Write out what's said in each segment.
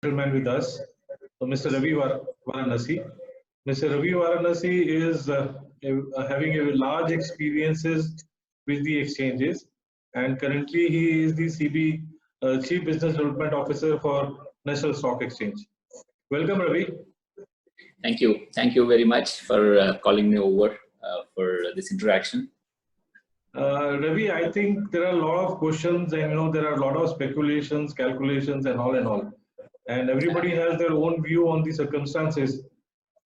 gentleman with us, Mr. Ravi Varanasi. Mr. Ravi Varanasi is having a large experiences with the exchanges, and currently he is the CB Chief Business Development Officer for National Stock Exchange. Welcome, Ravi. Thank you. Thank you very much for calling me over for this interaction. Ravi, I think there are a lot of questions, and there are a lot of speculations, calculations, and all. And everybody has their own view on the circumstances.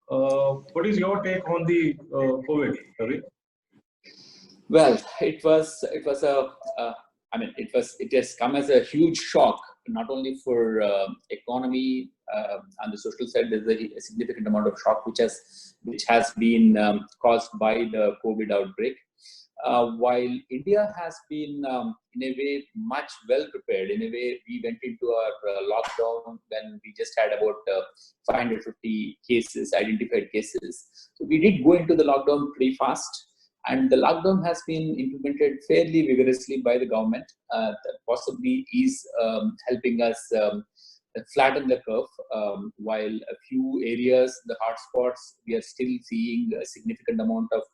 What is your take on the COVID, Ravi? Well, it has come as a huge shock, not only for economy on the social side. There's a significant amount of shock which has been caused by the COVID outbreak. While India has been, in a way, much well prepared. In a way, we went into our lockdown when we just had about 550 cases, identified cases. So we did go into the lockdown pretty fast. And the lockdown has been implemented fairly vigorously by the government. That possibly is helping us flatten the curve. While a few areas, the hotspots, we are still seeing a significant amount of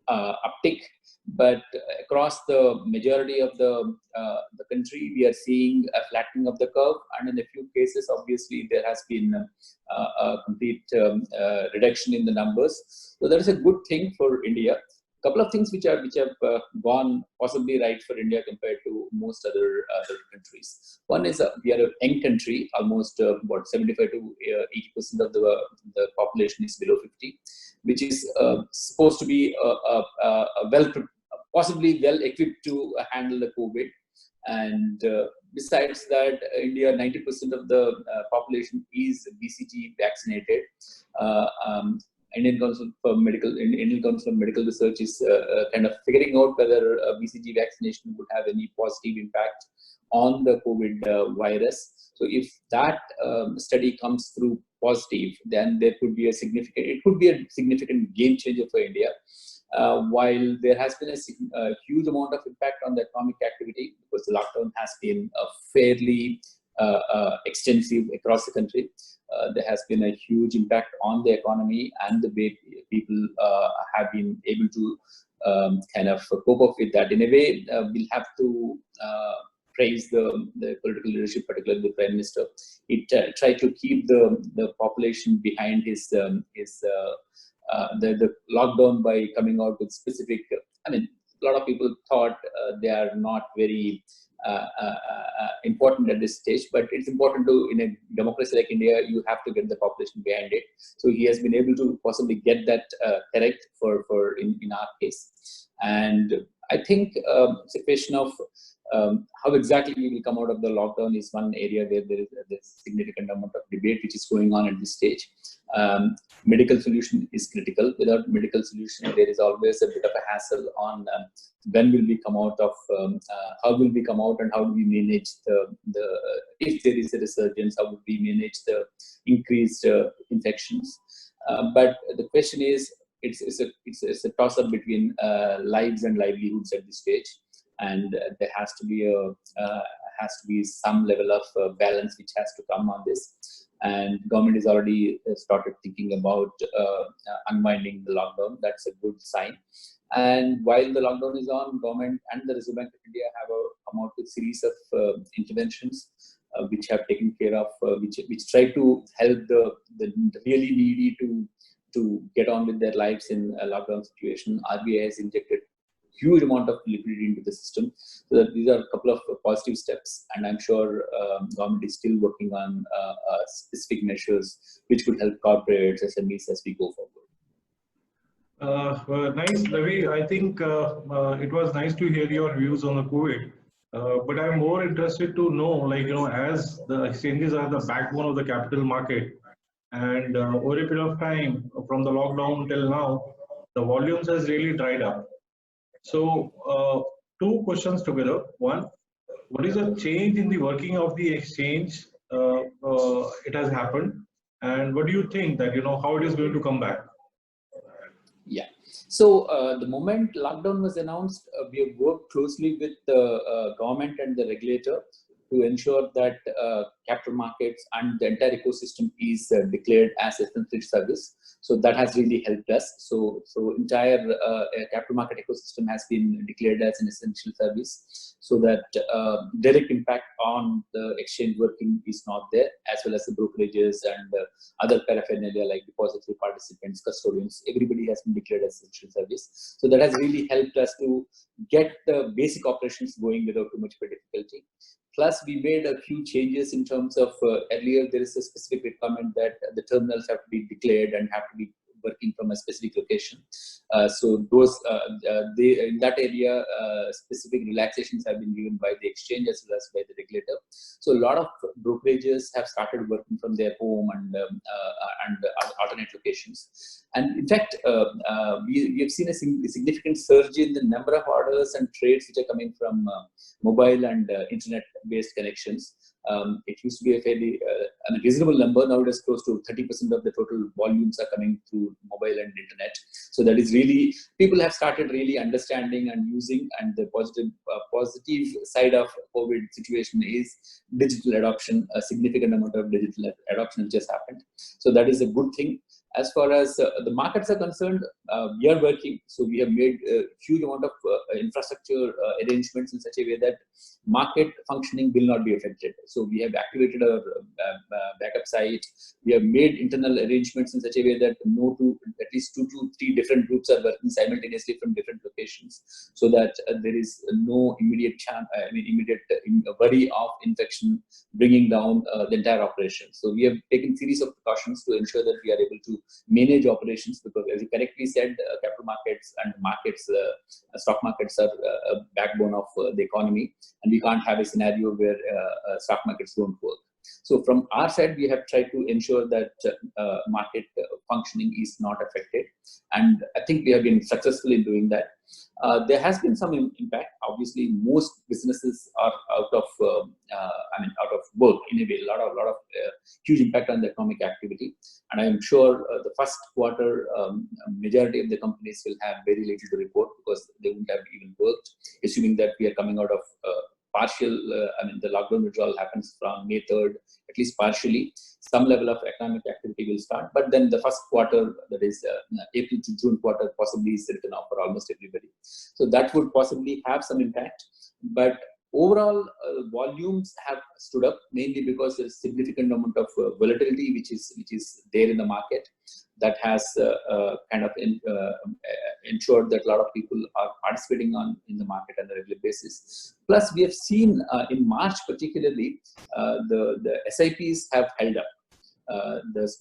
uptick. But across the majority of the country, we are seeing a flattening of the curve. And in a few cases, obviously, there has been a complete reduction in the numbers. So that is a good thing for India. Couple of things which have gone possibly right for India compared to most other countries. One is we are a young country. Almost 75 to 80% of the population is below 50, which is supposed to be possibly well equipped to handle the COVID. And besides that, India, 90% of the population is BCG vaccinated. Indian Council for Medical Research is kind of figuring out whether BCG vaccination would have any positive impact on the COVID virus. So if that study comes through positive, then it could be a significant game changer for India. While there has been a huge amount of impact on the economic activity, because the lockdown has been fairly extensive across the country. There has been a huge impact on the economy and the way people have been able to kind of cope up with that. In a way, we'll have to praise the political leadership, particularly the Prime Minister. He tried to keep the population behind the lockdown by coming out with specific. I mean, a lot of people thought they are not very important at this stage, but it's important to, in a democracy like India, you have to get the population behind it. So he has been able to possibly get that correct in our case. And I think it's a question of how exactly we will come out of the lockdown is one area where there's a significant amount of debate which is going on at this stage. Medical solution is critical. Without medical solution, there is always a bit of a hassle on when will we come out of, how will we come out, and how do we manage if there is a resurgence, how would we manage the increased infections. But the question is, it's a toss-up between lives and livelihoods at this stage. And there has to be some level of balance which has to come on this. And government has already started thinking about unwinding the lockdown. That's a good sign. And while the lockdown is on, government and the Reserve Bank of India have come out with a series of interventions which have taken care of, which try to help the really needy to get on with their lives in a lockdown situation. RBI has injected huge amount of liquidity into the system. So that these are a couple of positive steps, and I'm sure government is still working on specific measures which could help corporates, SMEs as we go forward. Nice, Ravi. I think it was nice to hear your views on the COVID. But I'm more interested to know, as the exchanges are the backbone of the capital market, and over a period of time, from the lockdown till now, the volumes has really dried up. So, two questions together. One, what is the change in the working of the exchange? It has happened, and what do you think that how it is going to come back? Yeah. So the moment lockdown was announced, we have worked closely with the government and the regulator to ensure that capital markets and the entire ecosystem is declared as essential service. So that has really helped us. So entire capital market ecosystem has been declared as an essential service, so that direct impact on the exchange working is not there, as well as the brokerages and other paraphernalia like depository participants, custodians. Everybody has been declared as essential service. So that has really helped us to get the basic operations going without too much of a difficulty. Plus, we made a few changes in terms of earlier there is a specific requirement that the terminals have to be declared and have to be working from a specific location. So those in that area, specific relaxations have been given by the exchange as well as by the regulator. So a lot of brokerages have started working from their home and alternate locations. And in fact, we have seen a significant surge in the number of orders and trades which are coming from mobile and internet-based connections. It used to be a fairly reasonable number. Now it is close to 30% of the total volumes are coming through mobile and internet. So that is really, people have started really understanding and using, and the positive side of COVID situation is digital adoption. A significant amount of digital adoption just happened. So that is a good thing. As far as the markets are concerned, we are working. So we have made a huge amount of infrastructure arrangements in such a way that market functioning will not be affected. So we have activated our backup site. We have made internal arrangements in such a way that at least 2 to 3 different groups are working simultaneously from different locations, so that there is no immediate worry of infection bringing down the entire operation. So we have taken series of precautions to ensure that we are able to manage operations, because as you correctly said, capital markets and markets, stock markets are a backbone of the economy, and we can't have a scenario where stock markets don't work. So from our side, we have tried to ensure that market functioning is not affected, and I think we have been successful in doing that. There has been some impact. Obviously, most businesses are out of work in a way. A lot of huge impact on the economic activity, and I am sure the first quarter, majority of the companies will have very little to report because they wouldn't have even worked. Assuming that we are coming out of partial, the lockdown withdrawal happens from May 3rd, at least partially. Some level of economic activity will start, but then the first quarter, that is April to June quarter, possibly is written off for almost everybody. So that would possibly have some impact, but overall volumes have stood up, mainly because there's significant amount of volatility which is there in the market. That has ensured that a lot of people are participating in the market on a regular basis. Plus, we have seen in March particularly, the SIPs have held up. The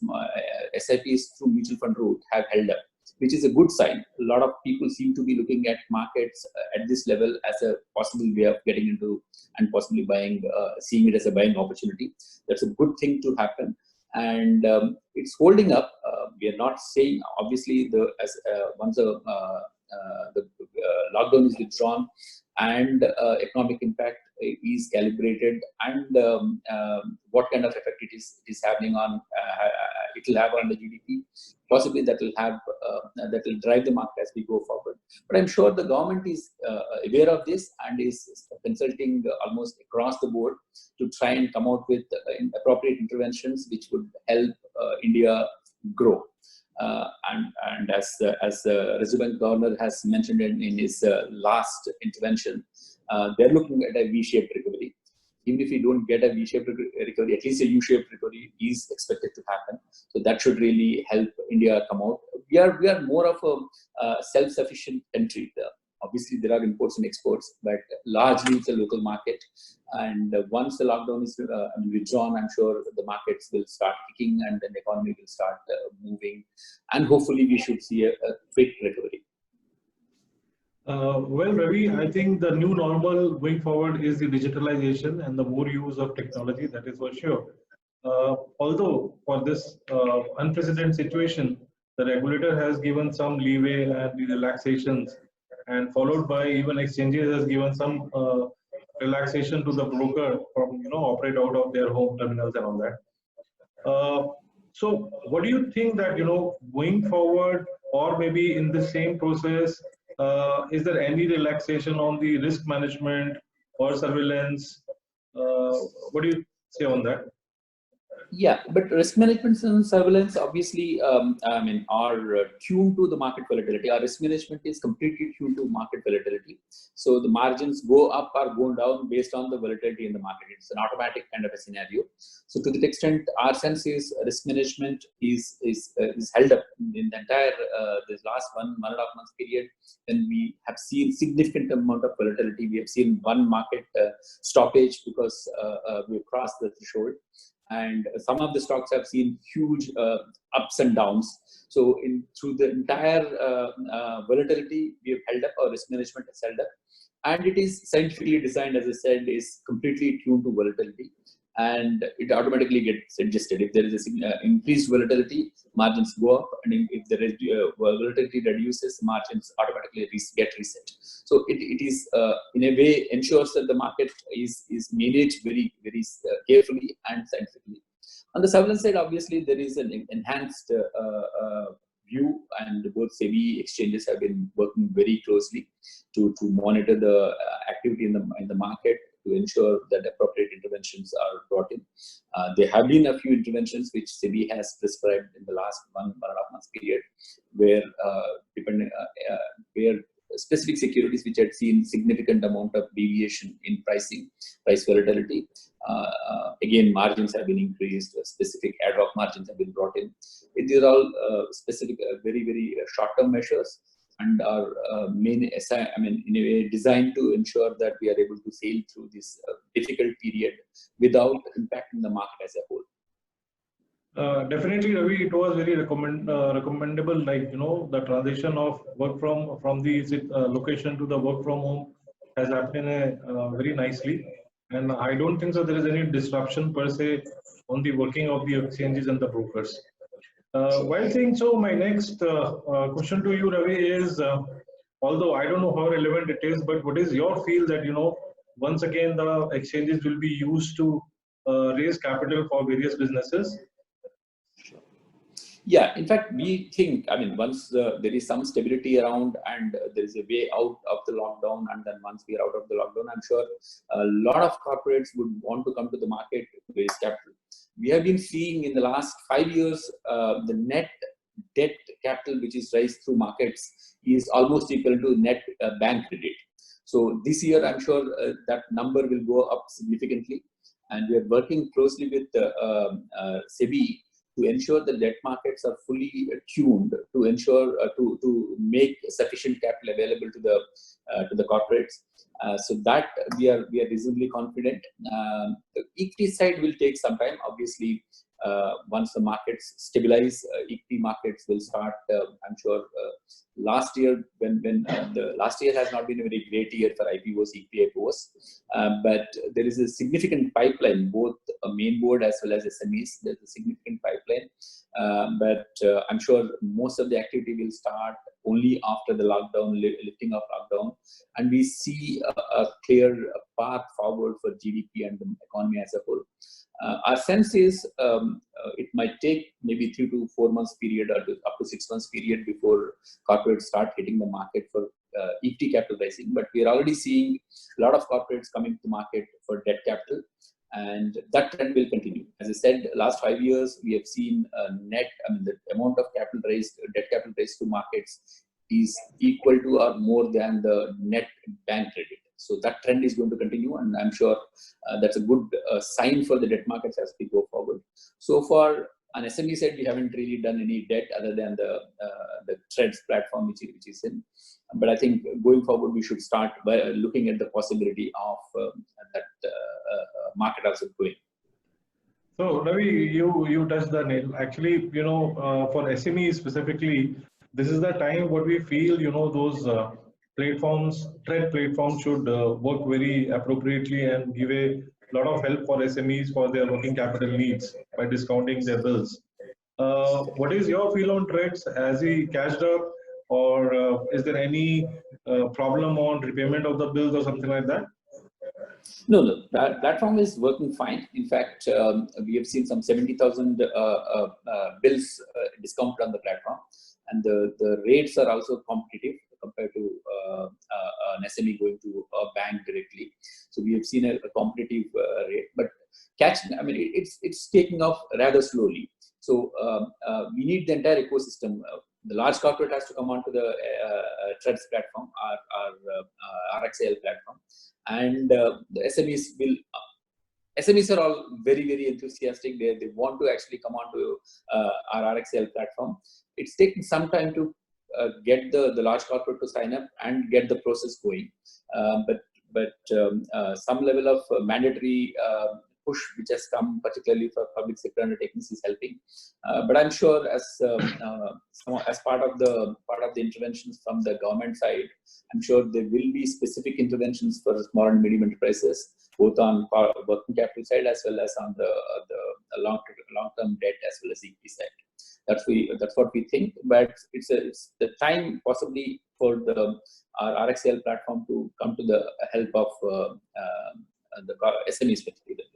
SIPs through mutual fund route have held up, which is a good sign. A lot of people seem to be looking at markets at this level as a possible way of getting into and possibly buying, seeing it as a buying opportunity. That's a good thing to happen. And it's holding up. We are not saying, obviously, once the lockdown is withdrawn and economic impact is calibrated, and what kind of effect it is having on it will have on the GDP. Possibly that will drive the market as we go forward. But I'm sure the government is aware of this and is consulting almost across the board to try and come out with appropriate interventions which would help India grow. And as the Reserve Bank Governor has mentioned in his last intervention, they're looking at a V-shaped recovery. Even if we don't get a V-shaped recovery, at least a U-shaped recovery is expected to happen. So that should really help India come out. We are more of a self-sufficient country. Obviously, there are imports and exports, but largely it's a local market. And once the lockdown is withdrawn, I'm sure the markets will start kicking and then the economy will start moving. And hopefully, we should see a quick recovery. Well, Ravi, I think the new normal going forward is the digitalization and the more use of technology, that is for sure. Although for this unprecedented situation, the regulator has given some leeway and the relaxations, and followed by even exchanges has given some relaxation to the broker from operate out of their home terminals and all that. So what do you think that going forward, or maybe in the same process, is there any relaxation on the risk management or surveillance What do you say on that? Yeah, but risk management and surveillance obviously, I mean, are tuned to the market volatility. Our risk management is completely tuned to market volatility. So the margins go up or go down based on the volatility in the market. It's an automatic kind of a scenario. So to that extent, our sense is risk management is held up in the entire this last 1.5 months period. When we have seen significant amount of volatility, we have seen one market stoppage because we crossed the threshold. And some of the stocks have seen huge ups and downs. So through the entire volatility, we have held up, our risk management has held up. And it is scientifically designed, as I said, is completely tuned to volatility. And it automatically gets adjusted. If there is increased volatility, margins go up. And if the volatility reduces, margins automatically get reset. So it is, in a way, ensures that the market is managed very, very carefully and scientifically. On the surveillance side, obviously, there is an enhanced view, and both SEBI exchanges have been working very closely to monitor the activity in the market, to ensure that appropriate interventions are brought in. There have been a few interventions which SEBI has prescribed in the last 1.5 months period, where where specific securities which had seen significant amount of deviation in price volatility, again, margins have been increased, specific ad hoc margins have been brought in. These are all specific, very, very short-term measures, and are in a way designed to ensure that we are able to sail through this difficult period without impacting the market as a whole. Definitely, Ravi, it was very recommendable. Like, the transition of work from the location to the work from home has happened very nicely, and I don't think so there is any disruption per se on the working of the exchanges and the brokers. While saying so, my next question to you, Ravi, is although I don't know how relevant it is, but what is your feel that once again the exchanges will be used to raise capital for various businesses? Yeah, in fact, we think, I mean, once there is some stability around and there is a way out of the lockdown, and then once we are out of the lockdown, I'm sure a lot of corporates would want to come to the market to raise capital. We have been seeing in the last 5 years, the net debt capital which is raised through markets is almost equal to net bank credit. So this year, I'm sure that number will go up significantly. And we are working closely with SEBI to ensure the debt markets are fully tuned to ensure to make sufficient capital available to the corporates. So that we are reasonably confident. The equity side will take some time. Obviously, once the markets stabilize, equity markets will start. I'm sure last year, when the last year has not been a very great year for IPOs, equity IPOs, but there is a significant pipeline, both a main board as well as SMEs. There's a significant pipeline, but I'm sure most of the activity will start only after the lockdown, lifting of lockdown, and we see a clear path forward for GDP and the economy as a whole. Our sense is it might take maybe 3 to 4 months period, or up to 6 months period before corporates start hitting the market for equity capital raising. But we are already seeing a lot of corporates coming to market for debt capital, and that trend will continue. As I said, last 5 years we have seen net, I mean, the amount of capital raised, debt capital raised to markets is equal to or more than the net bank credit. So that trend is going to continue, and I'm sure that's a good sign for the debt markets as we go forward. So far, on SME side, we haven't really done any debt other than the Threads platform which is in. But I think going forward, we should start by looking at the possibility of that market also growing. So Ravi, you touched the nail. Actually, for SME specifically, this is the time what we feel, those platforms, trade platforms should work very appropriately and give a lot of help for SMEs for their working capital needs by discounting their bills. What is your feel on trades? Has he cashed up, or is there any problem on repayment of the bills or something like that? No, that platform is working fine. In fact, we have seen some 70,000 bills discounted on the platform, and the rates are also competitive compared to an SME going to a bank directly. So we have seen a competitive rate, but I mean, it's taking off rather slowly. So we need the entire ecosystem. The large corporate has to come onto the Threads platform, our RxAL platform, and the SMEs are all very, very enthusiastic. They want to actually come onto our RxAL platform. It's taking some time to get the large corporate to sign up and get the process going. But some level of mandatory push which has come, particularly for public sector undertakings, is helping. But I'm sure as part of the interventions from the government side, I'm sure there will be specific interventions for small and medium enterprises, both on working capital side as well as on the long-term debt as well as equity side. That's what we think. But it's the time possibly for our RxAL platform to come to the help of the SMEs particularly.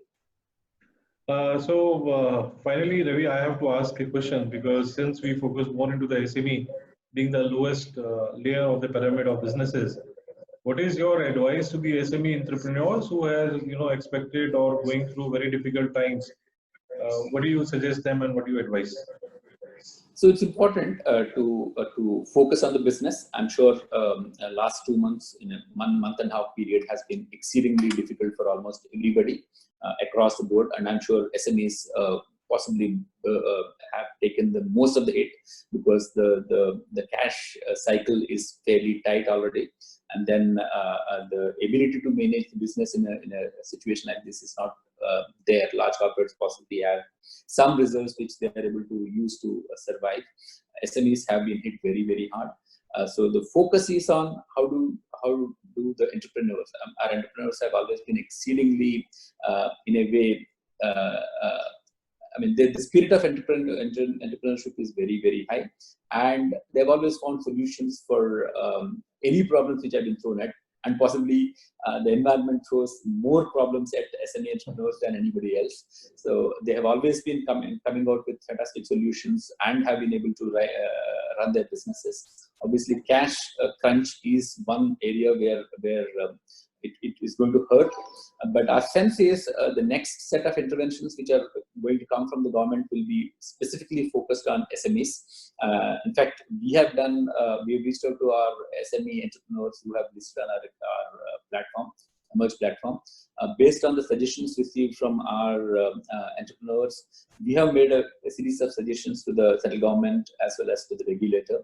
Finally, Ravi, I have to ask a question, because since we focus more into the SME being the lowest layer of the pyramid of businesses, what is your advice to the SME entrepreneurs who have expected or going through very difficult times? What do you suggest them and what do you advise? So it's important to focus on the business. I'm sure last 2 months, in a month and a half period, has been exceedingly difficult for almost everybody across the board, and I'm sure SMEs possibly have taken the most of the hit, because the cash cycle is fairly tight already, and then the ability to manage the business in a situation like this is not there. Large corporates possibly have some reserves which they are able to use to survive. SMEs have been hit very, very hard. So the focus is on how do the entrepreneurs. Our entrepreneurs have always been exceedingly, in a way, I mean, the spirit of entrepreneurship is very, very high, and they've always found solutions for any problems which have been thrown at. And possibly the environment throws more problems at SME entrepreneurs than anybody else. So they have always been coming out with fantastic solutions and have been able to run their businesses. Obviously, cash crunch is one area where it is going to hurt. But our sense is the next set of interventions which are going to come from the government will be specifically focused on SMEs. In fact, we have reached out to our SME entrepreneurs who have listed on our platform, Emerge platform. Based on the suggestions received from our entrepreneurs, we have made a series of suggestions to the central government as well as to the regulator.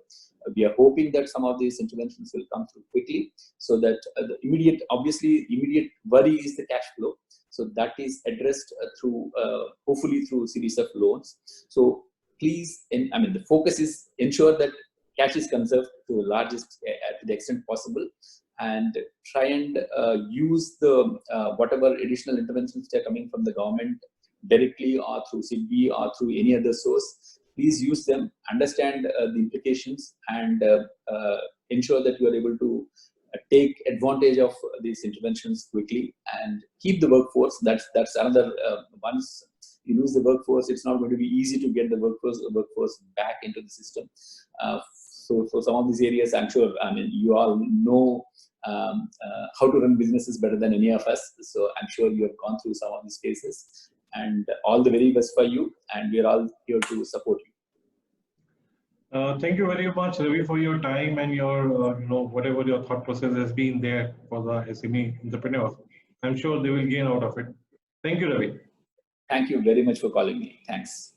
We are hoping that some of these interventions will come through quickly, so that the immediate worry is the cash flow. So that is addressed through, hopefully through a series of loans. So please, the focus is ensure that cash is conserved to the extent possible, and try and use the whatever additional interventions that are coming from the government directly or through SIDBI or through any other source. Please use them, understand the implications, and ensure that you are able to take advantage of these interventions quickly and keep the workforce. That's another. Once you lose the workforce, it's not going to be easy to get the workforce back into the system. So for some of these areas, I'm sure, you all know how to run businesses better than any of us. So I'm sure you have gone through some of these cases, and all the very best for you. And we're all here to support you. Thank you very much, Ravi, for your time and your, whatever your thought process has been there for the SME entrepreneurs. I'm sure they will gain out of it. Thank you, Ravi. Thank you very much for calling me. Thanks.